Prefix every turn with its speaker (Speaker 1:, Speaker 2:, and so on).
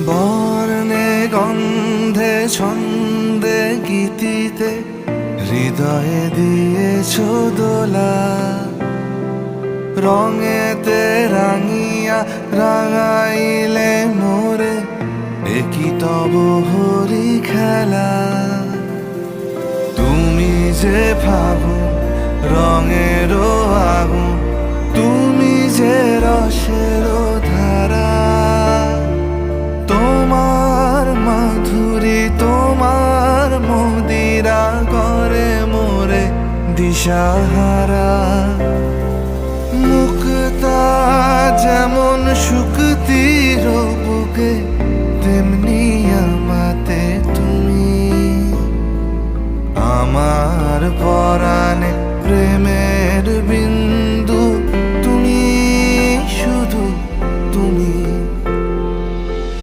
Speaker 1: বর্ণে গন্ধে ছন্দে গীতিতে হৃদয়ে দিয়েছ দোলা, রঙেতে রাঙিয়া রাঙাইলে মোরে, একই তব হরি খেলা। তুমি যে ফাগুন রঙের আগুন, তুমি যে রসের ধারা, তোমার মাধুরী তোমার মদিরা করে মোরে দিশাহারা। মুক্তা যেমন শুকতির বুকে, তেমনি আমাতে তুমি। আমার পরাণে